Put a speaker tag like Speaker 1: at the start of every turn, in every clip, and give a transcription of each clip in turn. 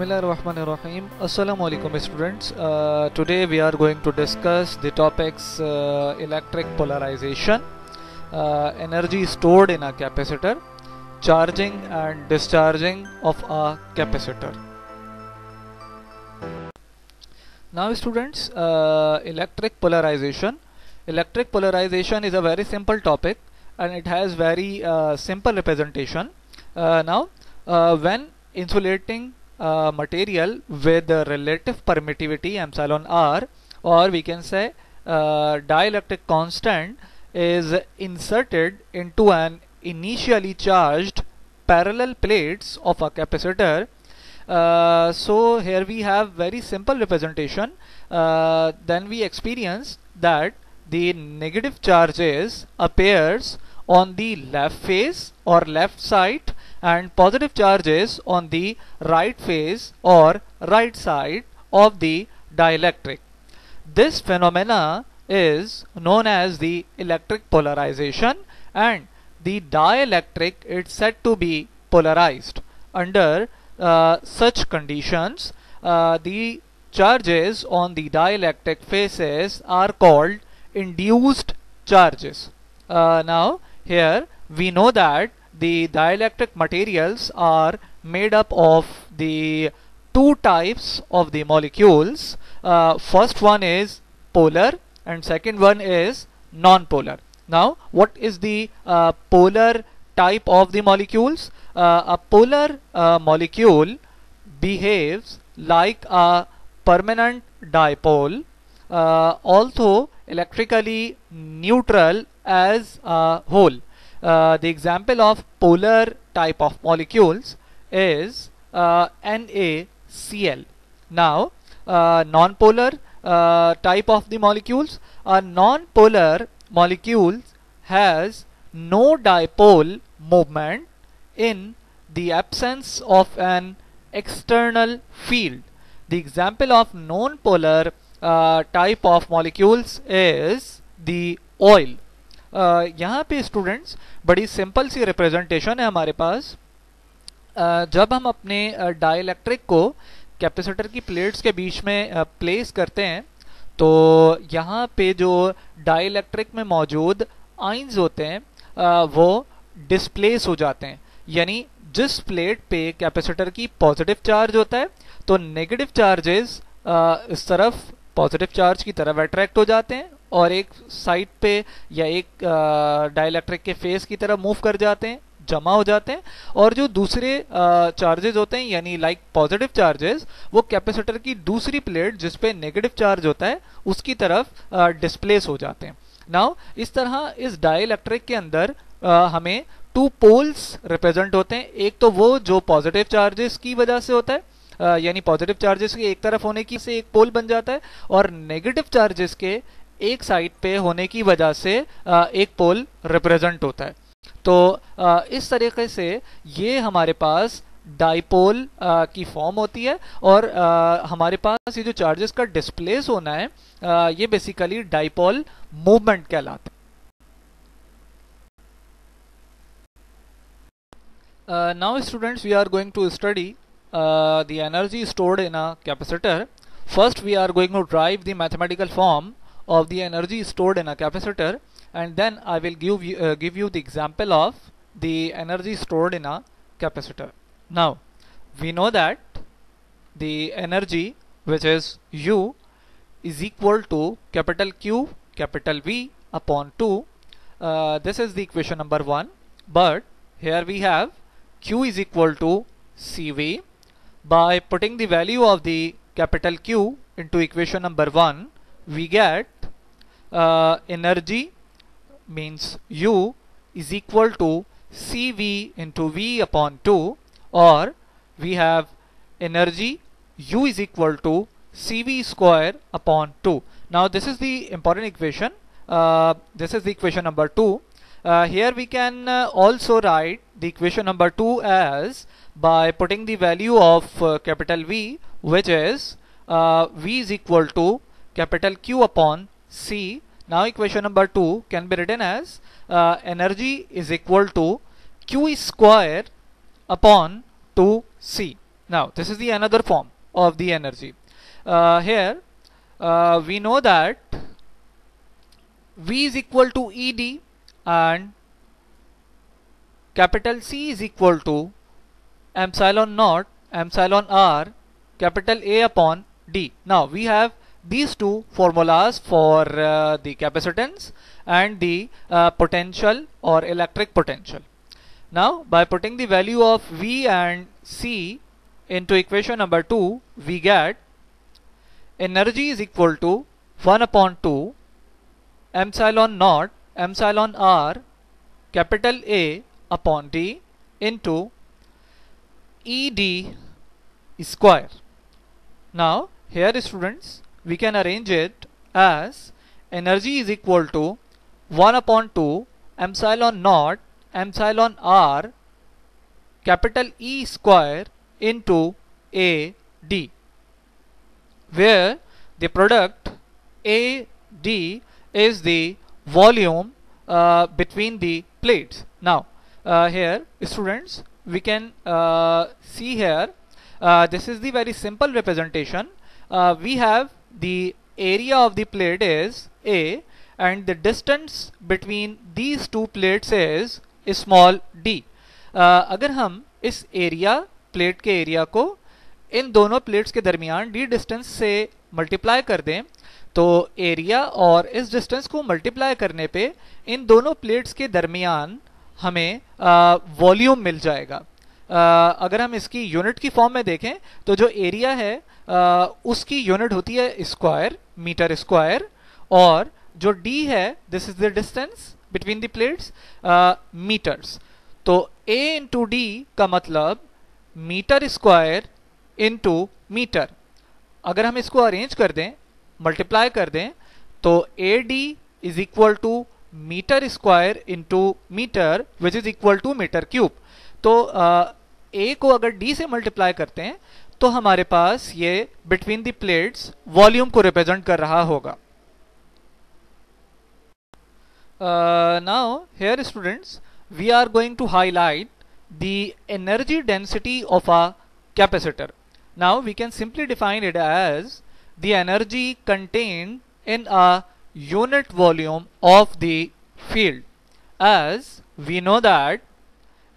Speaker 1: Bismillahirrahmanirrahim. Assalamu alaikum students. Today we are going to discuss the topics electric polarization, energy stored in a capacitor, charging and discharging of a capacitor. Now students, electric polarization. Electric polarization is a very simple topic and it has very simple representation. When insulating material with relative permittivity epsilon r, or we can say dielectric constant, is inserted into an initially charged parallel plates of a capacitor. So here we have very simple representation. Then we experience that the negative charges appears on the left face or left side and positive charges on the right face or right side of the dielectric. This phenomena is known as the electric polarization, and the dielectric is said to be polarized. Under such conditions, the charges on the dielectric faces are called induced charges. Now here we know that the dielectric materials are made up of the two types of the molecules. First one is polar and second one is non-polar. Now what is the polar type of the molecules? A polar molecule behaves like a permanent dipole, although electrically neutral as a whole. The example of polar type of molecules is NaCl. Now non-polar type of the molecules, a non-polar molecule has no dipole moment in the absence of an external field. The example of non-polar type of molecules is the oil. यहाँ पे students बड़ी simple सी representation है हमारे पास. जब हम अपने dielectric को capacitor की प्लेट्स के बीच में प्लेस करते हैं तो यहाँ पे जो डाइलेक्ट्रिक में मौजूद आयंस होते हैं वो डिस्प्लेस हो जाते हैं. यानी जिस प्लेट पे कैपेसिटर की पॉजिटिव चार्ज होता है तो नेगेटिव चार्जेस इस तरफ पॉजिटिव चार्ज की तरफ अट्रैक्ट हो जाते हैं और एक साइड पे या एक डाइलेक्ट्रिक के फेस की तरफ मूव कर जाते हैं, जमा हो जाते हैं, और जो दूसरे चार्जेस होते हैं यानी लाइक पॉजिटिव चार्जेस वो कैपेसिटर की दूसरी प्लेट जिस पे नेगेटिव चार्ज होता है उसकी तरफ डिस्प्लेस हो जाते हैं. नाउ इस तरह इस डाइलेक्ट्रिक के अंदर हमें टू पोल्स रिप्रेजेंट होते हैं. एक तो वो जो पॉजिटिव चार्जेस की वजह से होता है, यानी पॉजिटिव चार्जेस के एक तरफ होने की से एक पोल बन जाता है, और नेगेटिव चार्जेस के एक साइड पे होने की वजह से एक पोल रिप्रेजेंट होता है. तो इस तरीके से ये हमारे पास डाइपोल की फॉर्म होती है, और हमारे पास ये जो चार्जेस का डिस्प्लेस होना है ये बेसिकली डाइपोल मूवमेंट कहलाता है. Now students, we are going to study the energy stored in a capacitor. First we are going to derive the mathematical form of the energy stored in a capacitor, and then I will give you the example of the energy stored in a capacitor. Now we know that the energy, which is U, is equal to capital Q capital V upon 2. This is the equation number 1, but here we have Q is equal to CV. By putting the value of the capital Q into equation number 1, we get energy means U is equal to CV into V upon 2, or we have energy U is equal to CV square upon 2. Now this is the important equation. This is the equation number 2. Here we can also write the equation number 2 as, by putting the value of capital V, which is V is equal to capital Q upon C. Now equation number 2 can be written as energy is equal to Q square upon 2C. Now this is the another form of the energy. Here we know that V is equal to ED and capital C is equal to epsilon naught epsilon R capital A upon D. Now we have these two formulas for the capacitance and the potential or electric potential. Now by putting the value of V and C into equation number 2, we get energy is equal to 1 upon 2 epsilon naught epsilon R capital A upon D into ED square. Now here students, we can arrange it as energy is equal to 1 upon 2 epsilon naught epsilon R capital E square into AD, where the product AD is the volume between the plates. Now here students, we can see here this is the very simple representation. We have the area of the plate is A and the distance between these two plates is small d. अगर हम इस area plate के area को इन दोनों plates के दरमियान d distance से multiply कर दें तो एरिया और इस डिस्टेंस को मल्टीप्लाई करने पे इन दोनों प्लेट्स के दरमियान हमें वॉल्यूम मिल जाएगा. अगर हम इसकी यूनिट की फॉर्म में देखें तो जो एरिया है उसकी यूनिट होती है स्क्वायर, मीटर स्क्वायर, और जो d है this is the distance between the plates, metres. तो a इंटू डी का मतलब मीटर स्क्वायर इंटू मीटर. अगर हम इसको अरेंज कर दें, मल्टीप्लाई कर दें, तो AD is equal to metre square into metre which is equal to metre cube. तो A को अगर D से मल्टीप्लाई करते हैं तो हमारे पास ये बिटवीन द प्लेट्स वॉल्यूम को रिप्रेजेंट कर रहा होगा. Now here students, we are going to highlight the energy density of a capacitor. Now we can simply define it as the energy contained in a unit volume of the field, as we know that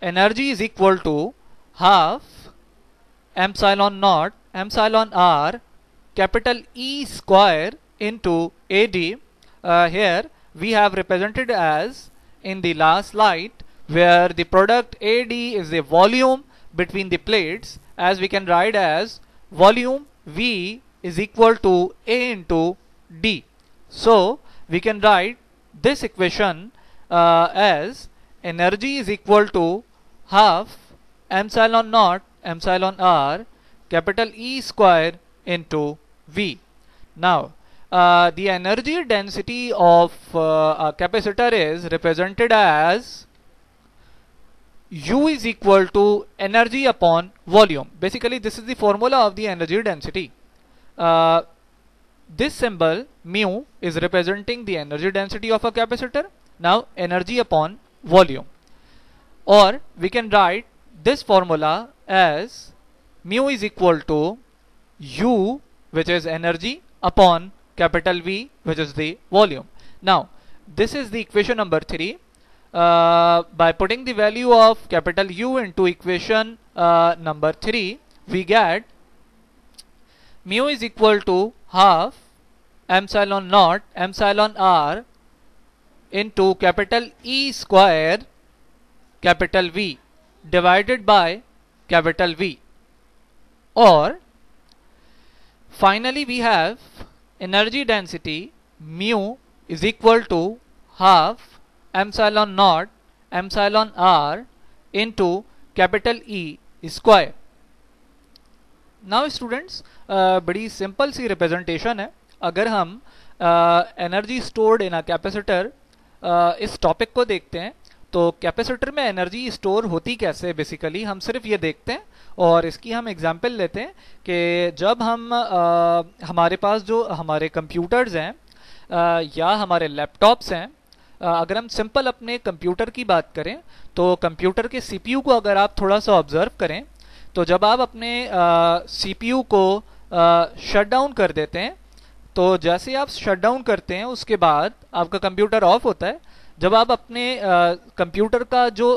Speaker 1: energy is equal to half epsilon naught epsilon R capital E square into AD. Here we have represented as in the last slide, where the product AD is the volume between the plates, as we can write as volume V is equal to A into D. So we can write this equation as energy is equal to half epsilon naught epsilon R capital E square into V. Now the energy density of a capacitor is represented as U is equal to energy upon volume. Basically this is the formula of the energy density. This symbol mu is representing the energy density of a capacitor. Now energy upon volume, or we can write this formula as mu is equal to U, which is energy, upon capital V, which is the volume. Now this is the equation number 3. By putting the value of capital U into equation number 3, we get mu is equal to half epsilon naught epsilon R into capital E square capital V divided by capital V. Or finally we have energy density mu is equal to half epsilon naught epsilon R into capital E square. Now students, बड़ी simple सी representation है. अगर हम energy stored in a capacitor इस topic को देखते हैं तो capacitor में एनर्जी स्टोर होती कैसे, बेसिकली हम सिर्फ ये देखते हैं और इसकी हम एग्जांपल लेते हैं कि जब हम हमारे पास जो हमारे कंप्यूटर्स हैं या हमारे लैपटॉप्स हैं, अगर हम सिंपल अपने कंप्यूटर की बात करें तो कंप्यूटर के सीपीयू को अगर आप थोड़ा सा ऑब्जर्व करें तो जब आप अपने CPU को शट डाउन कर देते हैं, तो जैसे ही आप शट डाउन करते हैं उसके बाद आपका कंप्यूटर ऑफ होता है। जब आप अपने कंप्यूटर का जो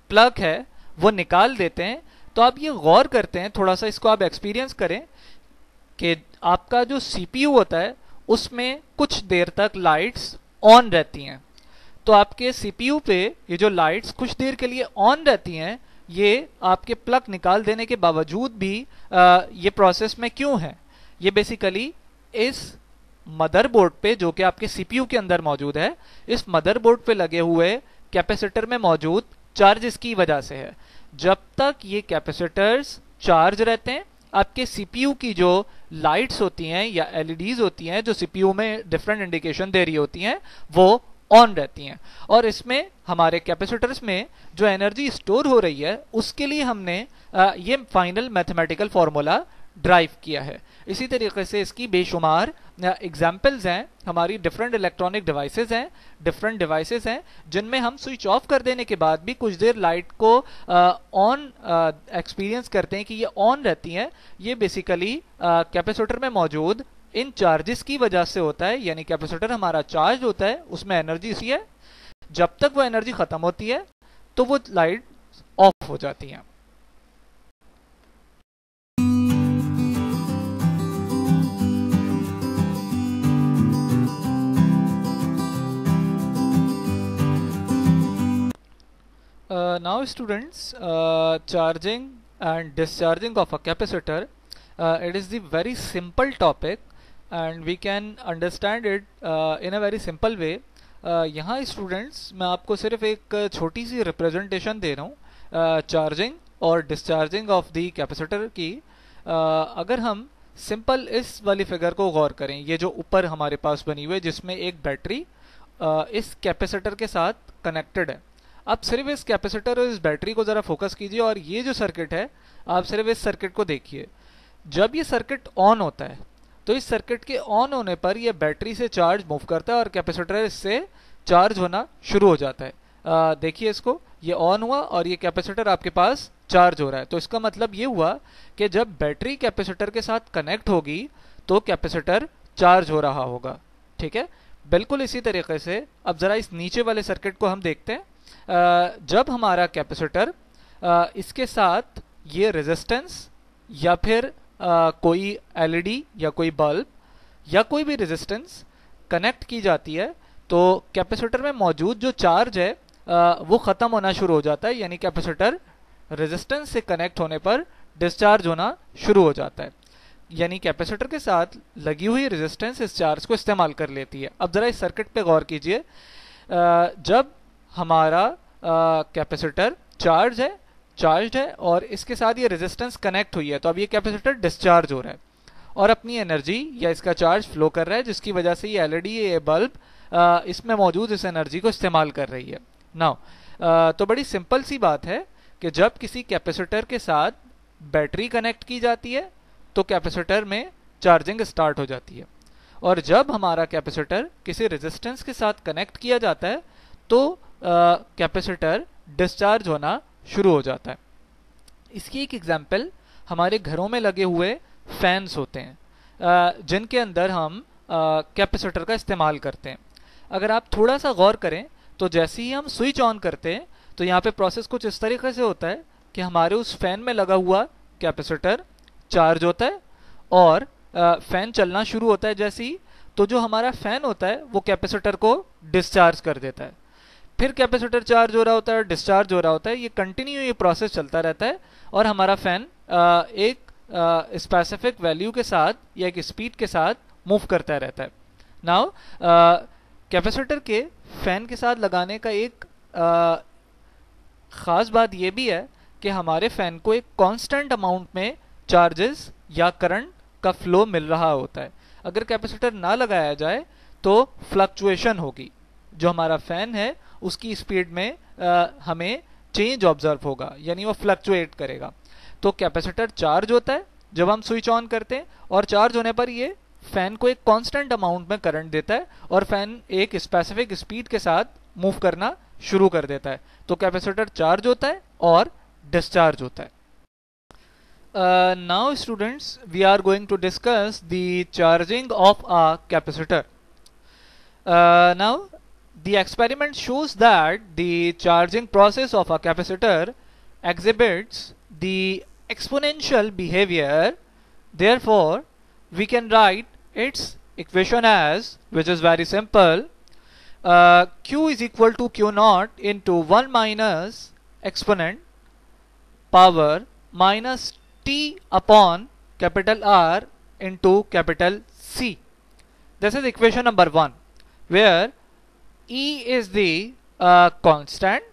Speaker 1: प्लग है वो निकाल देते हैं, तो आप ये गौर करते हैं, थोड़ा सा इसको आप एक्सपीरियंस करें कि आपका जो CPU होता है उसमें कुछ देर तक लाइट्स ऑन रहती हैं। तो आपके CPU पे ये जो लाइट्स कुछ देर के लिए ऑन रहती हैं, ये आपके प्लग निकाल देने के बावजूद भी ये प्रोसेस में क्यों है? ये बेसिकली इस मदरबोर्ड पे, जो कि आपके CPU के अंदर मौजूद है, इस मदरबोर्ड पे लगे हुए कैपेसिटर में मौजूद चार्जेस की वजह से है। जब तक ये कैपेसिटर्स चार्ज रहते हैं, आपके CPU की जो लाइट्स होती हैं या LEDs होती हैं जो CPU में डिफरेंट इंडिकेशन दे रही होती हैं, वो ऑन रहती हैं। और इसमें हमारे कैपेसिटर्स में जो एनर्जी स्टोर हो रही है उसके लिए हमने ये फाइनल मैथमेटिकल फॉर्मूला ड्राइव किया है। इसी तरीके से इसकी बेशुमार एग्जाम्पल्स हैं। हमारी डिफरेंट इलेक्ट्रॉनिक डिफरेंट डिवाइसेस हैं जिनमें हम स्विच ऑफ कर देने के बाद भी कुछ देर लाइट को ऑन एक्सपीरियंस करते हैं कि ये ऑन रहती हैं। ये बेसिकली कैपेसिटर में मौजूद इन चार्जेस की वजह से होता है। यानी कैपेसिटर हमारा चार्ज होता है, उसमें एनर्जी सी है, जब तक वो एनर्जी खत्म होती है तो वो लाइट ऑफ हो जाती हैं। Now students, charging and discharging of a capacitor, it is the very simple topic and we can understand it in a very simple way. यहाँ स्टूडेंट्स मैं आपको सिर्फ एक छोटी सी रिप्रेजेंटेशन दे रहा हूँ चार्जिंग और डिस्चार्जिंग ऑफ दी कैपेसिटर की। अगर हम सिंपल इस वाली फिगर को गौर करें, ये जो ऊपर हमारे पास बनी हुई है जिसमें एक बैटरी इस कैपेसिटर के साथ कनेक्टेड है। आप सिर्फ इस कैपेसिटर और इस बैटरी को ज़रा फोकस कीजिए और ये जो सर्किट है आप सिर्फ इस सर्किट को देखिए। जब ये सर्किट ऑन होता है तो इस सर्किट के ऑन होने पर ये बैटरी से चार्ज मूव करता है और कैपेसिटर इससे चार्ज होना शुरू हो जाता है। देखिए इसको, ये ऑन हुआ और ये कैपेसिटर आपके पास चार्ज हो रहा है। तो इसका मतलब ये हुआ कि जब बैटरी कैपेसिटर के साथ कनेक्ट होगी तो कैपेसिटर चार्ज हो रहा होगा। ठीक है, बिल्कुल इसी तरीके से अब ज़रा इस नीचे वाले सर्किट को हम देखते हैं। जब हमारा कैपेसिटर इसके साथ ये रेजिस्टेंस या फिर कोई LED या कोई बल्ब या कोई भी रेजिस्टेंस कनेक्ट की जाती है तो कैपेसिटर में मौजूद जो चार्ज है वो ख़त्म होना शुरू हो जाता है। यानी कैपेसिटर रेजिस्टेंस से कनेक्ट होने पर डिस्चार्ज होना शुरू हो जाता है। यानी कैपेसिटर के साथ लगी हुई रेजिस्टेंस इस चार्ज को इस्तेमाल कर लेती है। अब ज़रा इस सर्किट पे गौर कीजिए, जब हमारा कैपेसिटर चार्ज है और इसके साथ ये रेजिस्टेंस कनेक्ट हुई है तो अब ये कैपेसिटर डिस्चार्ज हो रहा है और अपनी एनर्जी या इसका चार्ज फ्लो कर रहा है, जिसकी वजह से ये LED ये बल्ब इसमें मौजूद इस एनर्जी को इस्तेमाल कर रही है। नाउ तो बड़ी सिंपल सी बात है कि जब किसी कैपेसिटर के साथ बैटरी कनेक्ट की जाती है तो कैपेसिटर में चार्जिंग स्टार्ट हो जाती है, और जब हमारा कैपेसिटर किसी रेजिस्टेंस के साथ कनेक्ट किया जाता है तो कैपेसिटर डिस्चार्ज होना शुरू हो जाता है। इसकी एक एग्जांपल हमारे घरों में लगे हुए फैंस होते हैं जिनके अंदर हम कैपेसिटर का इस्तेमाल करते हैं। अगर आप थोड़ा सा गौर करें तो जैसे ही हम स्विच ऑन करते हैं तो यहाँ पे प्रोसेस कुछ इस तरीके से होता है कि हमारे उस फैन में लगा हुआ कैपेसिटर चार्ज होता है और फैन चलना शुरू होता है जैसे ही, तो जो हमारा फैन होता है वो कैपेसिटर को डिस्चार्ज कर देता है। फिर कैपेसिटर चार्ज हो रहा होता है, डिस्चार्ज हो रहा होता है, ये कंटिन्यू ये प्रोसेस चलता रहता है और हमारा फैन एक स्पेसिफिक वैल्यू के साथ या एक स्पीड के साथ मूव करता रहता है। नाउ कैपेसिटर के फैन के साथ लगाने का एक ख़ास बात यह भी है कि हमारे फैन को एक कांस्टेंट अमाउंट में चार्जेस या करंट का फ्लो मिल रहा होता है। अगर कैपेसिटर ना लगाया जाए तो फ्लक्चुएशन होगी, जो हमारा फैन है उसकी स्पीड में हमें चेंज ऑब्जर्व होगा, यानी वो फ्लक्चुएट करेगा। तो कैपेसिटर चार्ज होता है जब हम स्विच ऑन करते हैं और चार्ज होने पर ये फैन को एक कांस्टेंट अमाउंट में करंट देता है और फैन एक स्पेसिफिक स्पीड के साथ मूव करना शुरू कर देता है। तो कैपेसिटर चार्ज होता है और डिस्चार्ज होता है। Now students, we are going to discuss the charging of a capacitor. Now the experiment shows that the charging process of a capacitor exhibits the exponential behavior. Therefore we can write its equation as, which is very simple, Q is equal to Q naught into 1 minus exponent power minus T upon capital R into capital C. This is equation number 1, where E is the constant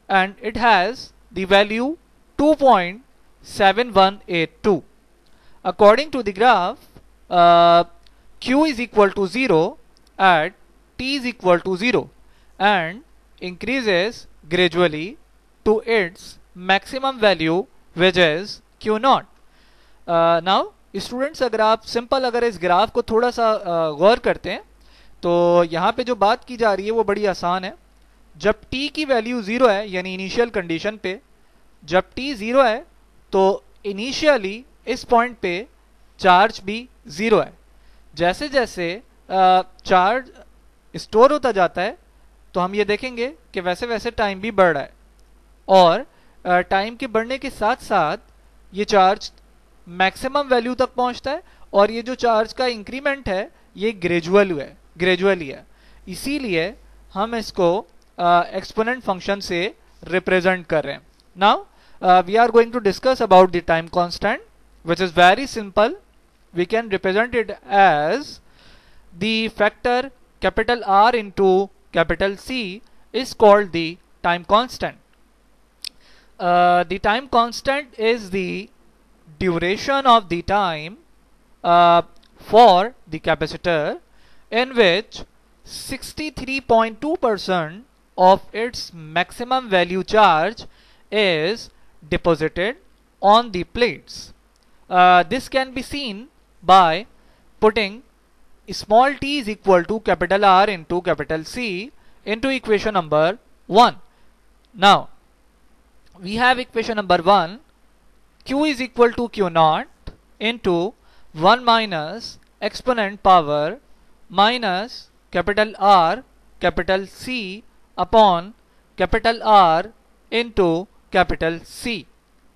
Speaker 1: and it has the value 2.7182. According to the graph, Q is equal to 0 at T is equal to 0 and increases gradually to its maximum value, which is Q naught. Now students, अगर इस graph को थोड़ा सा गौर करते हैं तो यहाँ पे जो बात की जा रही है वो बड़ी आसान है. जब t की वैल्यू 0 है, यानी इनिशियल कंडीशन पे जब t 0 है तो इनिशियली इस पॉइंट पे चार्ज भी 0 है. जैसे जैसे चार्ज स्टोर होता जाता है तो हम ये देखेंगे कि वैसे वैसे टाइम भी बढ़ रहा है, और टाइम के बढ़ने के साथ साथ ये चार्ज मैक्सिमम वैल्यू तक पहुंचता है, और ये जो चार्ज का इंक्रीमेंट है ये ग्रेजुअली है. इसीलिए हम इसको एक्सपोनेंट फंक्शन से रिप्रेजेंट कर रहे हैं. Now we are going to discuss about the time constant, which is very simple. We can represent it as the factor capital R into capital C is called the time constant. The time constant is the duration of the time for the capacitor in which 63.2% of its maximum value charge is deposited on the plates. This can be seen by putting small t is equal to capital R into capital C into equation number 1. Now we have equation number 1, Q is equal to Q naught into 1 minus exponent power minus capital R capital C upon capital R into capital C.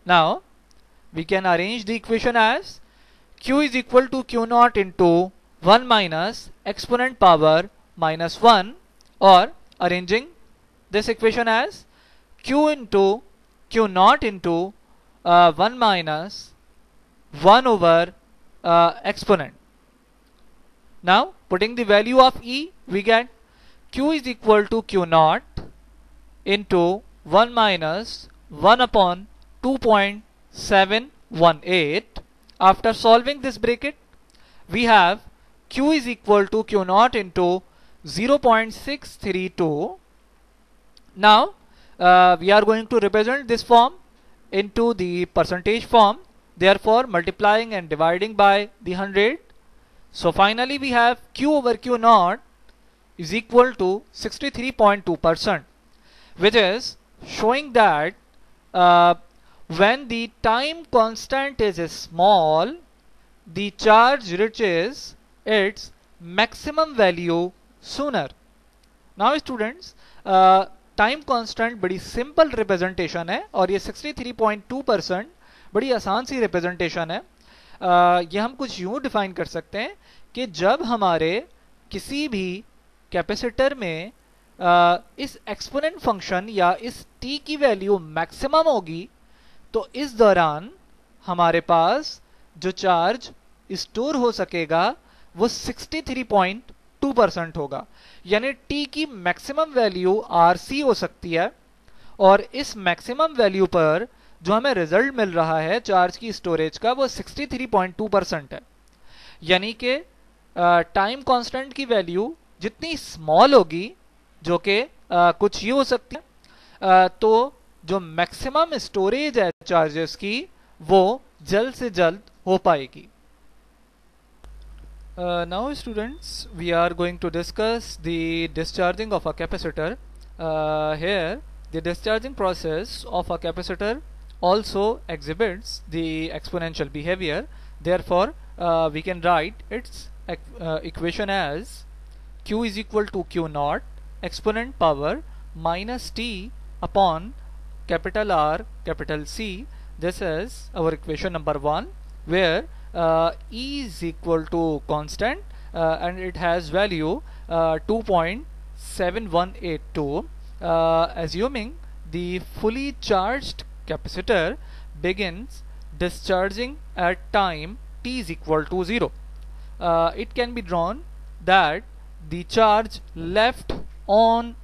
Speaker 1: Now we can arrange the equation as Q is equal to Q naught into 1 minus exponent power minus 1, or arranging this equation as Q into Q naught into 1 minus 1 over exponent. Now putting the value of E, we get Q is equal to Q naught into 1 minus 1 upon 2.718. After solving this bracket, we have Q is equal to Q naught into 0.632. Now we are going to represent this form into the percentage form, therefore multiplying and dividing by the 100. So finally we have Q over Q naught is equal to 63.2%, which is showing that when the time constant is small, the charge reaches its maximum value sooner. Now students, time constant बड़ी simple representation है, और ये 63.2% बड़ी आसान सी representation है. ये हम कुछ यूं डिफाइन कर सकते हैं कि जब हमारे किसी भी कैपेसिटर में इस एक्सपोनेंट फंक्शन या इस t की वैल्यू मैक्सिमम होगी तो इस दौरान हमारे पास जो चार्ज स्टोर हो सकेगा वो 63.2% होगा. यानी t की मैक्सिमम वैल्यू RC हो सकती है, और इस मैक्सिमम वैल्यू पर जो हमें रिजल्ट मिल रहा है चार्ज की स्टोरेज का वो 63.2% है. यानी कि टाइम कांस्टेंट की वैल्यू जितनी स्मॉल होगी, जो कि कुछ ये हो सकती है, तो जो मैक्सिमम स्टोरेज है चार्जेस की वो जल्द से जल्द हो पाएगी. Now students, we are going to discuss the discharging of a capacitor. Here the discharging process of a capacitor also exhibits the exponential behavior. Therefore, we can write its equation as q is equal to q naught exponent power minus t upon capital R capital C. This is our equation number 1, where E is equal to constant and it has value 2.7182. Assuming the fully charged capacitor begins discharging at time t is equal to 0. It can be drawn that the charge left on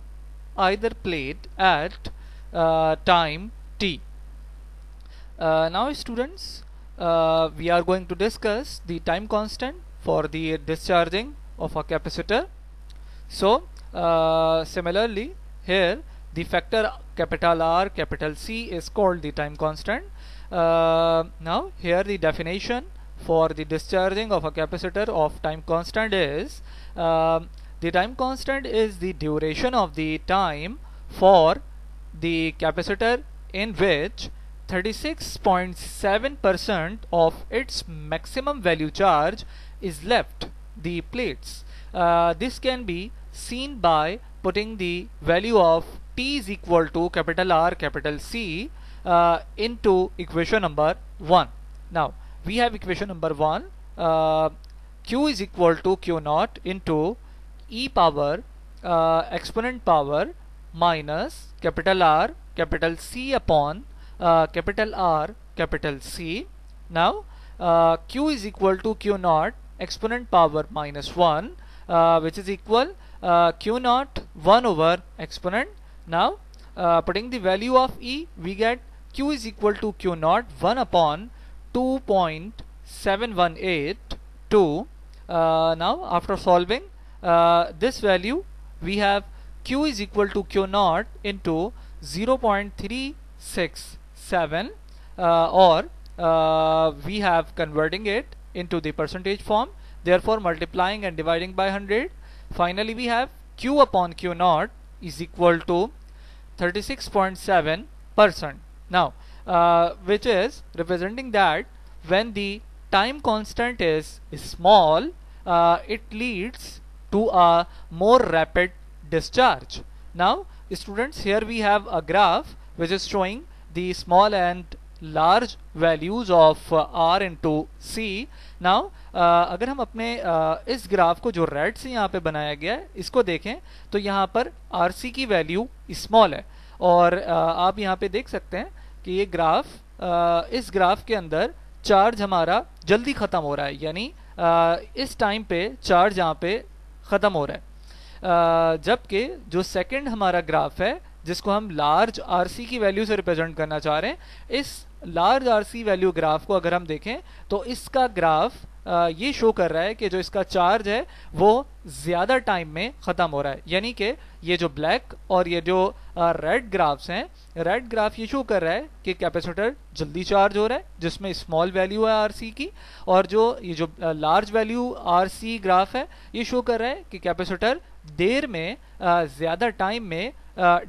Speaker 1: either plate at time t. Now students, we are going to discuss the time constant for the discharging of a capacitor. So similarly, here the factor capital R capital C is called the time constant. Now here the definition for the discharging of a capacitor of time constant is the time constant is the duration of the time for the capacitor in which 36.7% of its maximum value charge is left the plates. This can be seen by putting the value of t is equal to capital R capital C into equation number 1. Now we have equation number 1, q is equal to q naught into e power exponent power minus capital R capital C upon capital R capital C. Now q is equal to q naught exponent power minus 1, which is equal q naught 1 over exponent. Now putting the value of E, we get q is equal to q naught 1 upon 2.7182. Now after solving this value, we have q is equal to q naught into 0.367 or we have converting it into the percentage form, therefore multiplying and dividing by 100. Finally we have q upon q naught is equal to 36.7%. Now which is representing that when the time constant is small, it leads to a more rapid discharge. Now students, here we have a graph which is showing the small and large values of R into C. Now अगर हम अपने इस graph को जो red से यहाँ पे बनाया गया है इसको देखें तो यहाँ पर RC की वैल्यू स्मॉल है और आप यहाँ पे देख सकते हैं कि ये ग्राफ इस ग्राफ के अंदर चार्ज हमारा जल्दी ख़त्म हो रहा है, यानी इस टाइम पे चार्ज यहाँ पे ख़त्म हो रहा है, जबकि जो सेकंड हमारा ग्राफ है जिसको हम लार्ज आरसी की वैल्यू से रिप्रेजेंट करना चाह रहे हैं, इस लार्ज आरसी वैल्यू ग्राफ को अगर हम देखें तो इसका ग्राफ ये शो कर रहा है कि जो इसका चार्ज है वो ज़्यादा टाइम में ख़त्म हो रहा है, यानी कि ये जो ब्लैक और ये जो रेड ग्राफ्स हैं, रेड ग्राफ ये शो कर रहा है कि कैपेसिटर जल्दी चार्ज हो रहा है जिसमें स्मॉल वैल्यू है आरसी की, और ये जो लार्ज वैल्यू आरसी ग्राफ है ये शो कर रहा है कि कैपेसिटर देर में ज़्यादा टाइम में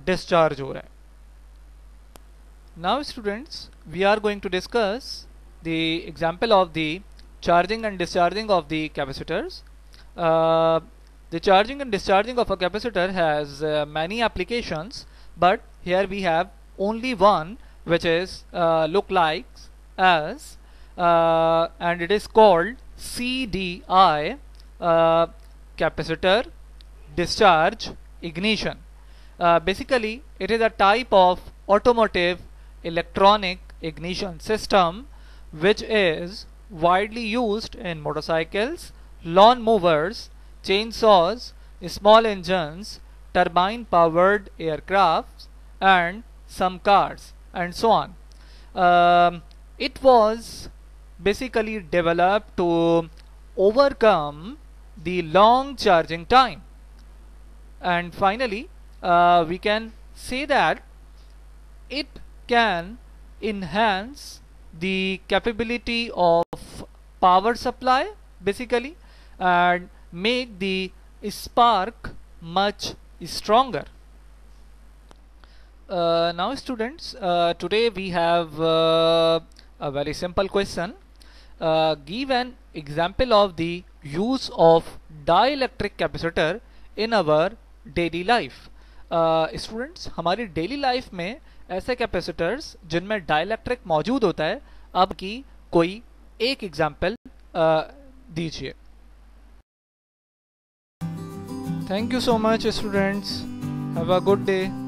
Speaker 1: डिस्चार्ज हो रहा है. Now students, we are going to discuss the example of the charging and discharging of the capacitors. The charging and discharging of a capacitor has many applications, but here we have only one, which is look like as and it is called CDI, capacitor discharge ignition. Basically it is a type of automotive electronic ignition system which is widely used in motorcycles, lawn mowers, chainsaws, small engines, turbine powered aircrafts and some cars and so on. It was basically developed to overcome the long charging time, and finally we can say that it can enhance the capability of power supply basically and make the spark much stronger. Now students, today we have a very simple question. Give an example of the use of dielectric capacitor in our daily life. Students, हमारी daily life में ऐसे capacitors जिनमें dielectric मौजूद होता है, अब की कोई एक एग्जाम्पल दीजिए. Thank you so much students. Have a good day.